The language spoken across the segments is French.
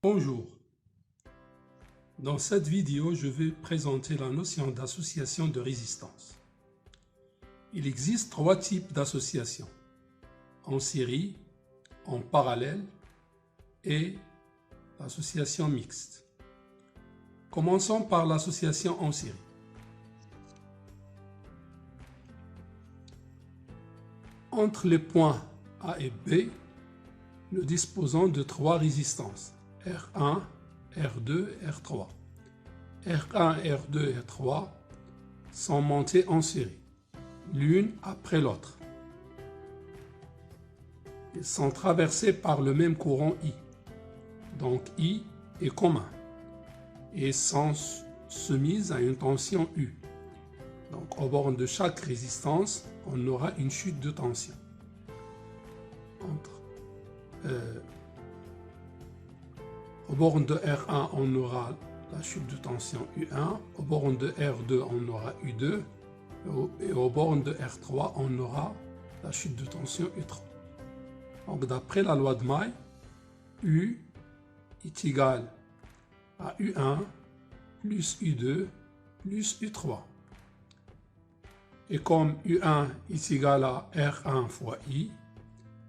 Bonjour. Dans cette vidéo, je vais présenter la notion d'association de résistance. Il existe trois types d'associations: en série, en parallèle et l'association mixte. Commençons par l'association en série. Entre les points A et B, nous disposons de trois résistances: R1, R2 et R3. R1, R2 et R3 sont montées en série, l'une après l'autre. Ils sont traversés par le même courant I. Donc I est commun et sont soumises à une tension U. Donc aux bornes de chaque résistance, on aura une chute de tension. Aux bornes de R1, on aura la chute de tension U1. Aux bornes de R2, on aura U2. Et aux bornes de R3, on aura la chute de tension U3. Donc, d'après la loi de May, U est égal à U1 plus U2 plus U3. Et comme U1 est égal à R1 fois I,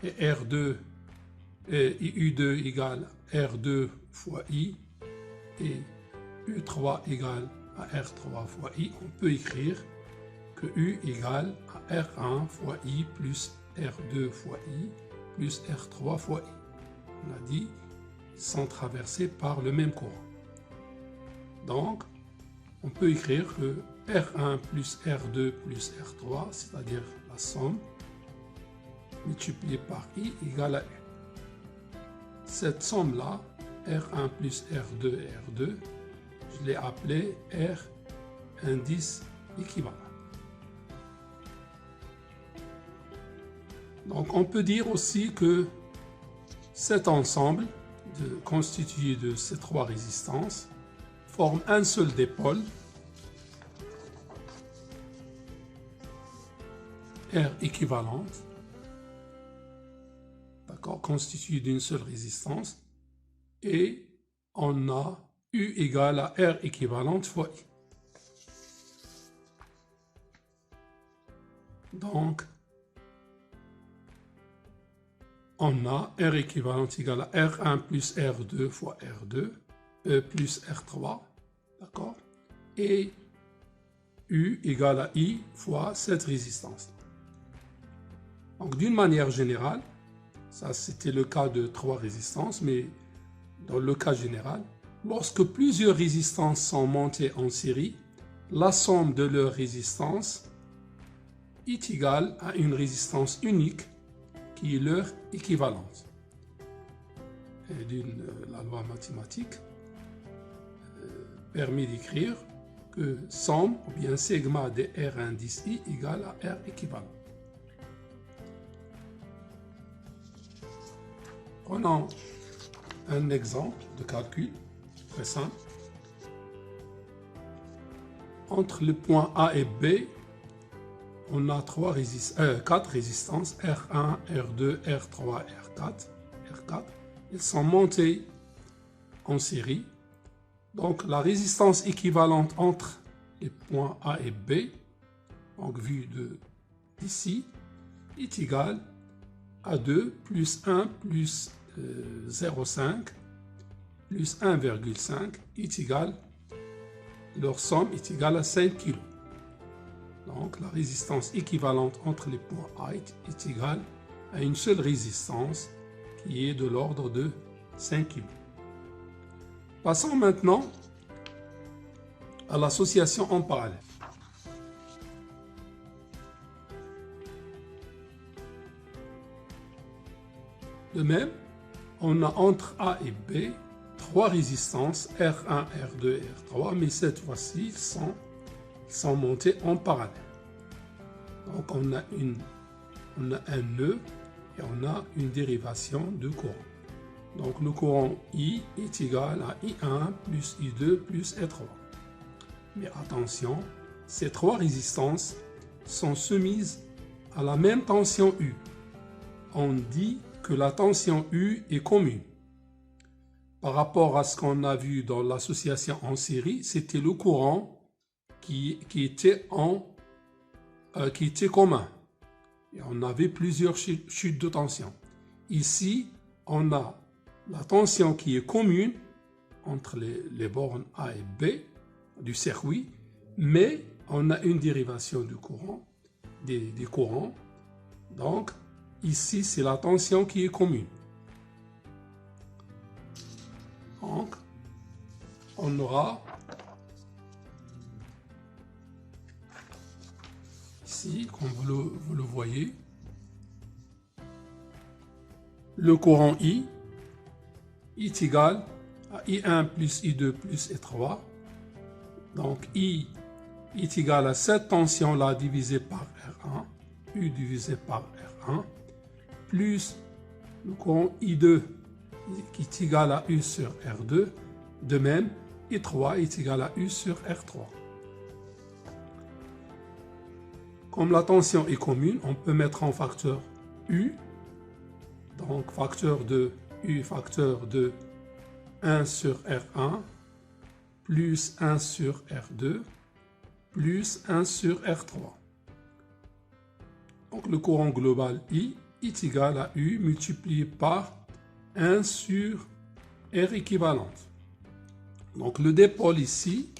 et R2 et U2 égale R2 fois I, et U3 égale à R3 fois I, on peut écrire que U égale à R1 fois I plus R2 fois I plus R3 fois I. On a dit qu'ils sont traversés par le même courant. Donc, on peut écrire que R1 plus R2 plus R3, c'est-à-dire la somme, multipliée par I égale à U. Cette somme-là, R1 plus R2 et R2, je l'ai appelée R indice équivalent. Donc on peut dire aussi que cet ensemble constitué de ces trois résistances forme un seul dipôle, R équivalente, constitué d'une seule résistance, et on a U égale à R équivalente fois I. Donc, on a R équivalente égale à R1 plus R2 fois R2 plus R3, d'accord? Et U égale à I fois cette résistance. Donc, d'une manière générale, ça c'était le cas de trois résistances, mais dans le cas général, lorsque plusieurs résistances sont montées en série, la somme de leurs résistances est égale à une résistance unique qui est leur équivalente. Et la loi mathématique permet d'écrire que somme ou bien sigma de R indice I égale à R équivalent. Prenons un exemple de calcul très simple. Entre le point A et B, on a quatre résistances, R1, R2, R3, R4. Elles sont montées en série. Donc la résistance équivalente entre les points A et B, donc vue d'ici, est égale à 2 plus 1 plus 0,5 plus 1,5 est égal, leur somme est égale à 5 kg. Donc la résistance équivalente entre les points A est égale à une seule résistance qui est de l'ordre de 5 kg. Passons maintenant à l'association en parallèle. De même, on a entre A et B trois résistances, R1, R2 et R3, mais cette fois-ci, ils sont montés en parallèle. Donc on a un nœud et on a une dérivation de courant. Donc le courant I est égal à I1 plus I2 plus I3. Mais attention, ces trois résistances sont soumises à la même tension U. On dit que la tension U est commune. par rapport à ce qu'on a vu dans l'association en série, c'était le courant qui était commun. Et on avait plusieurs chutes de tension. Ici, on a la tension qui est commune entre les bornes A et B du circuit, mais on a une dérivation du courant, des courants. Donc, ici, c'est la tension qui est commune. Donc, on aura ici, comme vous le voyez, le courant I est égal à I1 plus I2 plus I3. Donc, I est égal à cette tension-là divisée par R1, U divisé par R1, plus le courant I2 qui est égal à U sur R2. De même, I3 est égal à U sur R3. Comme la tension est commune, on peut mettre en facteur U. Donc, facteur de U, facteur de 1 sur R1, plus 1 sur R2, plus 1 sur R3. Donc, le courant global I est égal à U multiplié par 1 sur R équivalente. Donc, le dipôle ici,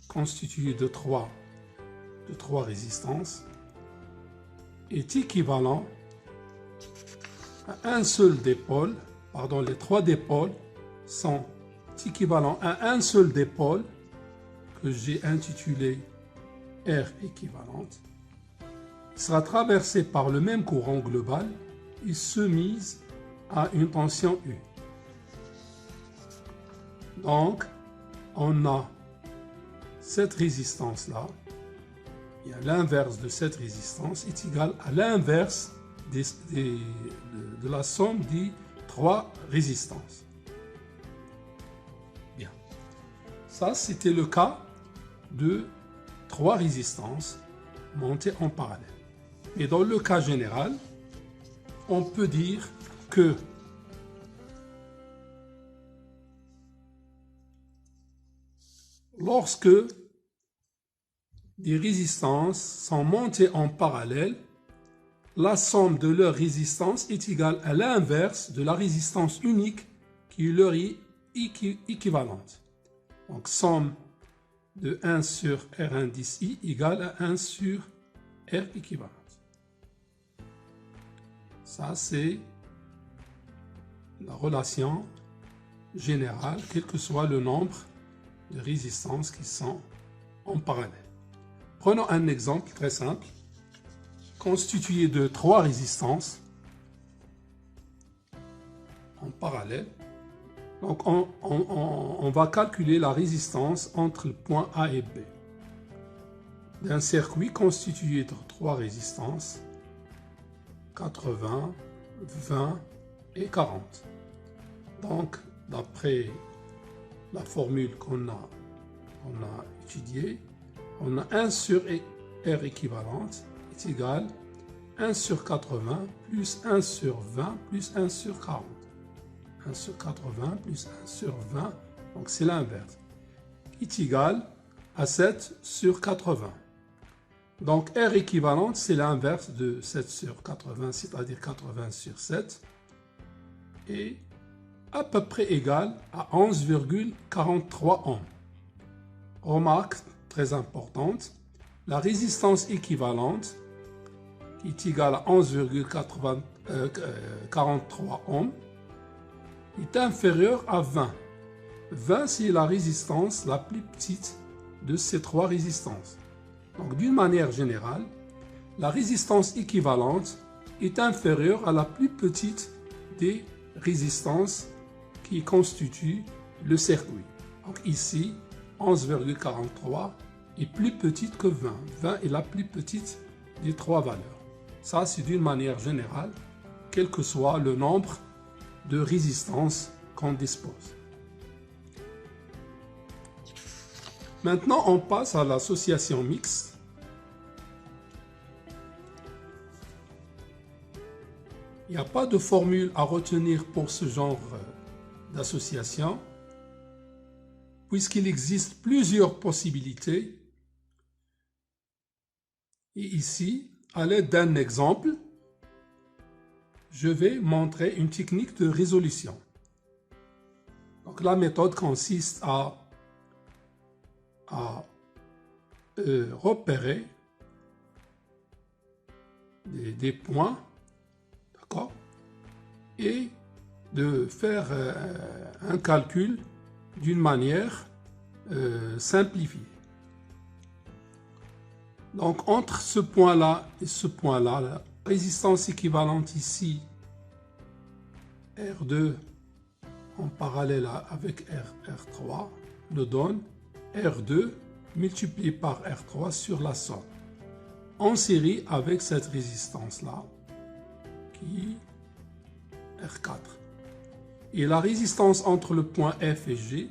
constitué de trois résistances, est équivalent à un seul dipôle, pardon, les trois dipôles sont équivalents à un seul dipôle que j'ai intitulé R équivalente. Il sera traversé par le même courant global et soumise à une tension U. Donc, on a cette résistance-là, et à l'inverse de cette résistance est égal à l'inverse de la somme des trois résistances. Bien. Ça, c'était le cas de trois résistances montées en parallèle. Et dans le cas général, on peut dire que lorsque des résistances sont montées en parallèle, la somme de leur résistance est égale à l'inverse de la résistance unique qui leur est équivalente. Donc, somme de 1 sur R indice I égale à 1 sur R équivalente. Ça, c'est la relation générale, quel que soit le nombre de résistances qui sont en parallèle. Prenons un exemple très simple, constitué de trois résistances en parallèle. Donc, on va calculer la résistance entre le point A et B d'un circuit constitué de trois résistances, 80, 20 et 40. Donc, d'après la formule qu'on a étudiée, on a 1 sur R équivalente est égal à 1 sur 80 plus 1 sur 20 plus 1 sur 40. 1 sur 80 plus 1 sur 20, donc c'est l'inverse, est égal à 7 sur 80. Donc R équivalente, c'est l'inverse de 7 sur 80, c'est-à-dire 80 sur 7, et à peu près égal à 11,43 ohms. Remarque très importante, la résistance équivalente qui est égale à 11,43 ohms est inférieure à 20. 20, c'est la résistance la plus petite de ces trois résistances. Donc, d'une manière générale, la résistance équivalente est inférieure à la plus petite des résistances qui constituent le circuit. Donc ici, 11,43 est plus petite que 20. 20 est la plus petite des trois valeurs. Ça, c'est d'une manière générale, quel que soit le nombre de résistances qu'on dispose. Maintenant, on passe à l'association mixte. Il n'y a pas de formule à retenir pour ce genre d'association, puisqu'il existe plusieurs possibilités. Et ici, à l'aide d'un exemple, je vais montrer une technique de résolution. Donc la méthode consiste à repérer des points, d'accord, et de faire un calcul d'une manière simplifiée. Donc entre ce point-là et ce point-là, la résistance équivalente ici, R2 en parallèle avec R3, nous donne R2 multiplié par R3 sur la somme, en série avec cette résistance-là, qui est R4. Et la résistance entre le point F et G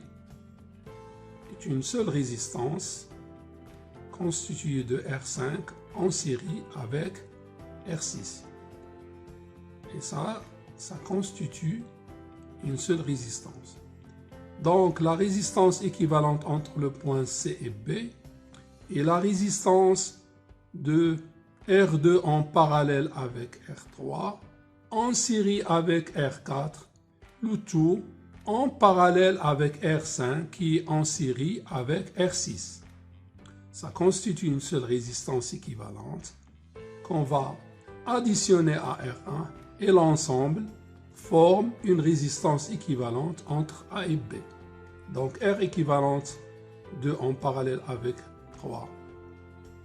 est une seule résistance constituée de R5 en série avec R6. Et ça constitue une seule résistance. Donc la résistance équivalente entre le point C et B et la résistance de R2 en parallèle avec R3 en série avec R4, le tout en parallèle avec R5 qui est en série avec R6. Ça constitue une seule résistance équivalente qu'on va additionner à R1 et l'ensemble forme une résistance équivalente entre A et B. Donc R équivalente 2 en parallèle avec 3,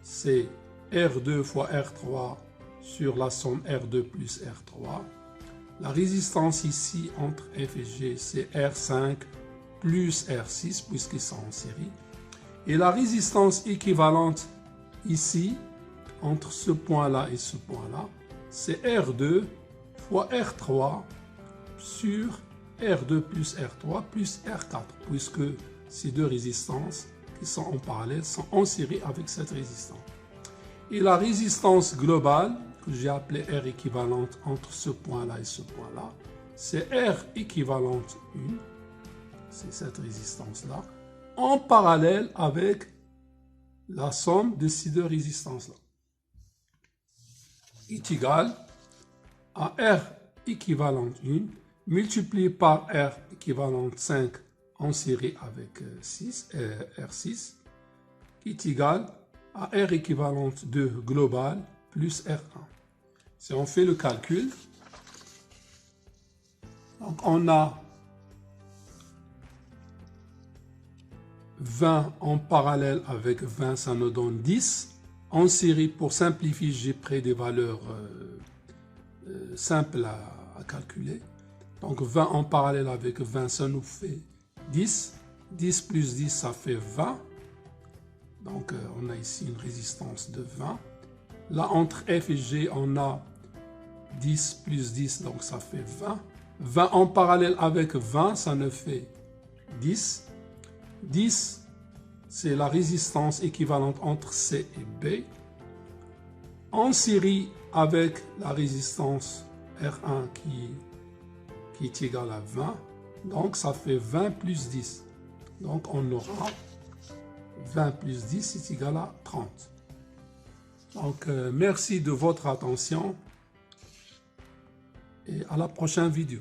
c'est R2 fois R3 sur la somme R2 plus R3. La résistance ici entre F et G, c'est R5 plus R6 puisqu'ils sont en série. Et la résistance équivalente ici, entre ce point-là et ce point-là, c'est R2 fois R3 sur R2 plus R3 plus R4, puisque ces deux résistances qui sont en parallèle sont en série avec cette résistance. Et la résistance globale, que j'ai appelée R équivalente entre ce point-là et ce point-là, c'est R équivalente 1, c'est cette résistance-là, en parallèle avec la somme de ces deux résistances-là. Est égal à R équivalente 1 multiplié par R équivalente 5 en série avec R6 qui est égal à R équivalente 2 global plus R1. Si on fait le calcul, donc on a 20 en parallèle avec 20, ça nous donne 10. En série, pour simplifier, j'ai pris des valeurs simples à calculer. Donc 20 en parallèle avec 20, ça nous fait 10. 10 plus 10, ça fait 20. Donc on a ici une résistance de 20. Là, entre F et G, on a 10 plus 10, donc ça fait 20. 20 en parallèle avec 20, ça nous fait 10. 10, c'est la résistance équivalente entre C et B. En série avec la résistance R1 qui est égale à 20. Donc ça fait 20 plus 10. Donc on aura 20 plus 10 est égal à 30. Donc merci de votre attention et à la prochaine vidéo.